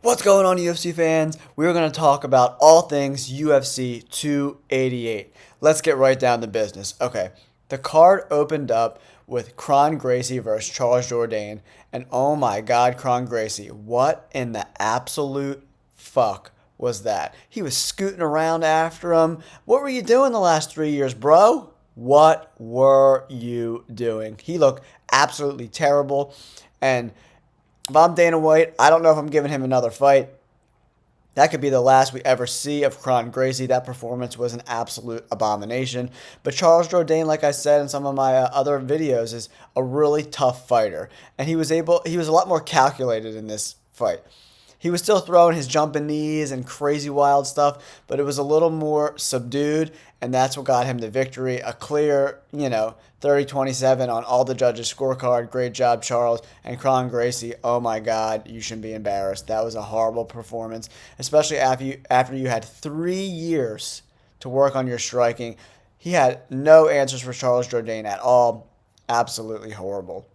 What's going on, UFC fans? We're going to talk about all things UFC 288. Let's get right down to business. Okay, the card opened up with Kron Gracie versus Charles Jourdain, and oh my God, Kron Gracie, what in the absolute fuck was that? He was scooting around after him. What were you doing the last 3 years, bro? What were you doing? He looked absolutely terrible, and if I'm Dana White, I don't know if I'm giving him another fight. That could be the last we ever see of Kron Gracie. That performance was an absolute abomination. But Charles Jourdain, like I said in some of my other videos, is a really tough fighter. And he was a lot more calculated in this fight. He was still throwing his jumping knees and crazy wild stuff, but it was a little more subdued, and that's what got him the victory. A clear, 30-27 on all the judges' scorecard. Great job, Charles. And Kron Gracie, oh my God, you shouldn't be embarrassed. That was a horrible performance, especially after you had 3 years to work on your striking. He had no answers for Charles Jourdain at all. Absolutely horrible.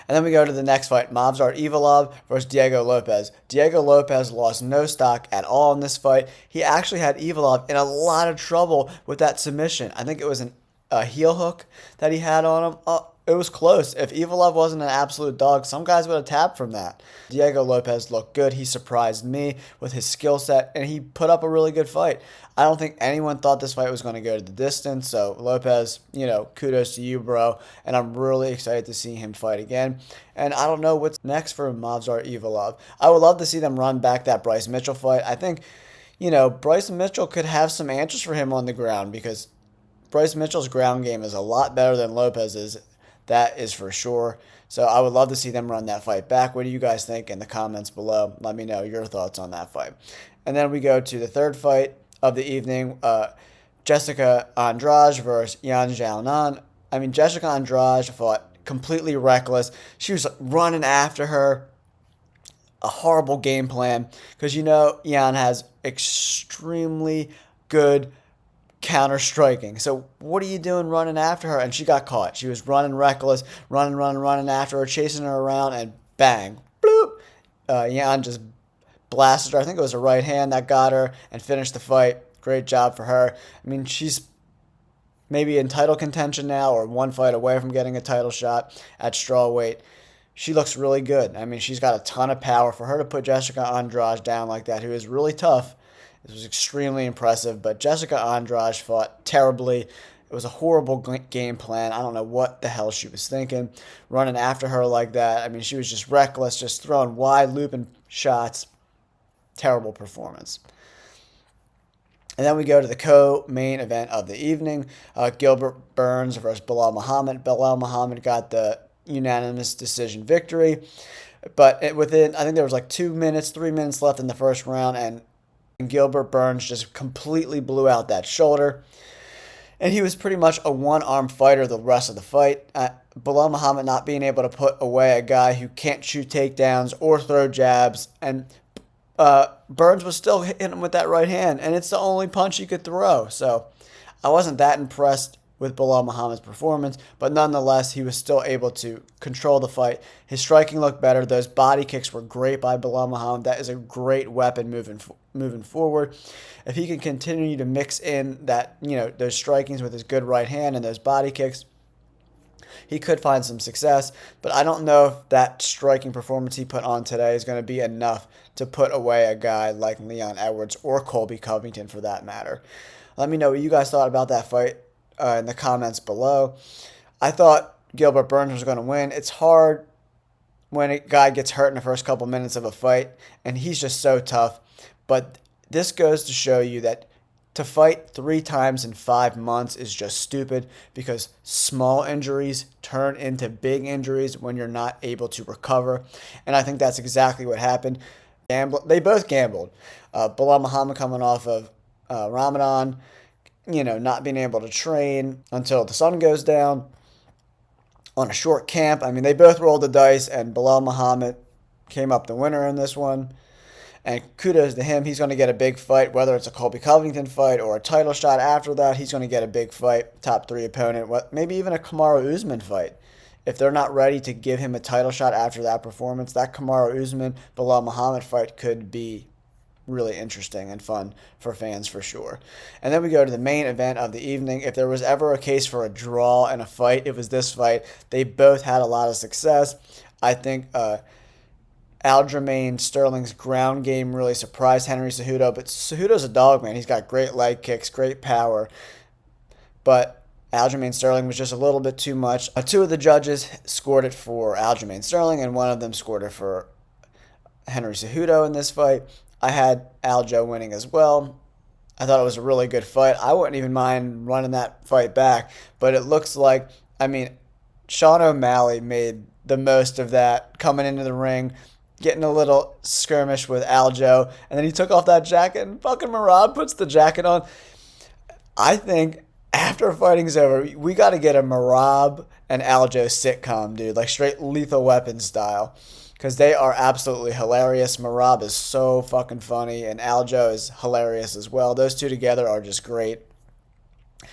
And then we go to the next fight, Movsar Evloev versus Diego Lopes. Diego Lopes lost no stock at all in this fight. He actually had Evloev in a lot of trouble with that submission. I think it was a heel hook that he had on him. It was close. If Evloev wasn't an absolute dog, some guys would have tapped from that. Diego Lopes looked good. He surprised me with his skill set, and he put up a really good fight. I don't think anyone thought this fight was going to go to the distance. So Lopes, kudos to you, bro. And I'm really excited to see him fight again. And I don't know what's next for Movsar Evloev. I would love to see them run back that Bryce Mitchell fight. I think, Bryce Mitchell could have some answers for him on the ground because Bryce Mitchell's ground game is a lot better than Lopez's. That is for sure. So I would love to see them run that fight back. What do you guys think in the comments below? Let me know your thoughts on that fight. And then we go to the third fight of the evening, Jessica Andrade versus Yan Xiaonan. I mean, Jessica Andrade fought completely reckless. She was running after her. A horrible game plan because Yan has extremely good counter striking. So what are you doing running after her? And she got caught. She was running reckless, running after her, chasing her around, and bang, bloop. Yan just blasted her. I think it was a right hand that got her and finished the fight. Great job for her. I mean, she's maybe in title contention now or one fight away from getting a title shot at strawweight. She looks really good. I mean, she's got a ton of power. For her to put Jessica Andrade down like that, who is really tough, it was extremely impressive, but Jessica Andrade fought terribly. It was a horrible game plan. I don't know what the hell she was thinking, running after her like that. I mean, she was just reckless, just throwing wide looping shots. Terrible performance. And then we go to the co-main event of the evening, Gilbert Burns versus Belal Muhammad. Belal Muhammad got the unanimous decision victory, but I think there was like 3 minutes left in the first round, and Gilbert Burns just completely blew out that shoulder. And he was pretty much a one-arm fighter the rest of the fight. Belal Muhammad not being able to put away a guy who can't shoot takedowns or throw jabs. And Burns was still hitting him with that right hand. And it's the only punch he could throw. So I wasn't that impressed with Belal Muhammad's performance, but nonetheless, he was still able to control the fight. His striking looked better. Those body kicks were great by Belal Muhammad. That is a great weapon moving forward. If he can continue to mix in that, those strikings with his good right hand and those body kicks, he could find some success. But I don't know if that striking performance he put on today is going to be enough to put away a guy like Leon Edwards or Colby Covington for that matter. Let me know what you guys thought about that fight in the comments below. I thought Gilbert Burns was going to win. It's hard when a guy gets hurt in the first couple minutes of a fight, and he's just so tough. But this goes to show you that to fight 3 times in 5 months is just stupid because small injuries turn into big injuries when you're not able to recover. And I think that's exactly what happened. They both gambled. Belal Muhammad coming off of Ramadan, not being able to train until the sun goes down on a short camp. I mean, they both rolled the dice, and Belal Muhammad came up the winner in this one. And kudos to him. He's going to get a big fight, whether it's a Colby Covington fight or a title shot after that. He's going to get a big fight, top 3 opponent, maybe even a Kamaru Usman fight if they're not ready to give him a title shot after that performance, that Kamaru Usman Bilal Muhammad fight could be really interesting and fun for fans for sure. And then we go to the main event of the evening. If there was ever a case for a draw in a fight, it was this fight. They both had a lot of success. I think Aljamain Sterling's ground game really surprised Henry Cejudo, but Cejudo's a dog, man. He's got great leg kicks, great power, but Aljamain Sterling was just a little bit too much. Two of the judges scored it for Aljamain Sterling, and one of them scored it for Henry Cejudo in this fight. I had Aljo winning as well. I thought it was a really good fight. I wouldn't even mind running that fight back, but it looks like, Sean O'Malley made the most of that, coming into the ring, getting a little skirmish with Aljo, and then he took off that jacket, and fucking Merab puts the jacket on. I think after fighting's over, we got to get a Merab and Aljo sitcom, dude, like straight Lethal Weapon style, because they are absolutely hilarious. Merab is so fucking funny, and Aljo is hilarious as well. Those two together are just great.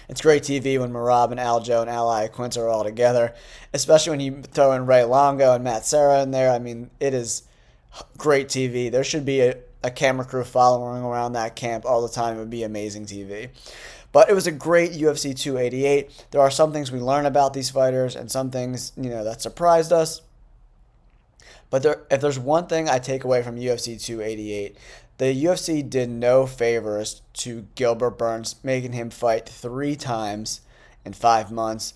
It's great TV when Merab and Aljo and Ally Quince are all together, especially when you throw in Ray Longo and Matt Serra in there. It is great TV. There should be a camera crew following around that camp all the time. It would be amazing TV. But it was a great UFC 288. There are some things we learn about these fighters and some things, that surprised us. But if there's one thing I take away from UFC 288, the UFC did no favors to Gilbert Burns, making him fight 3 times in 5 months.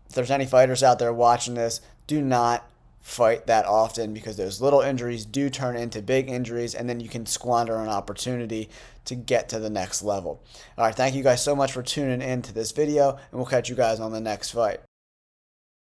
If there's any fighters out there watching this, do not fight that often, because those little injuries do turn into big injuries, and then you can squander an opportunity to get to the next level. All right, thank you guys so much for tuning in to this video, and we'll catch you guys on the next fight.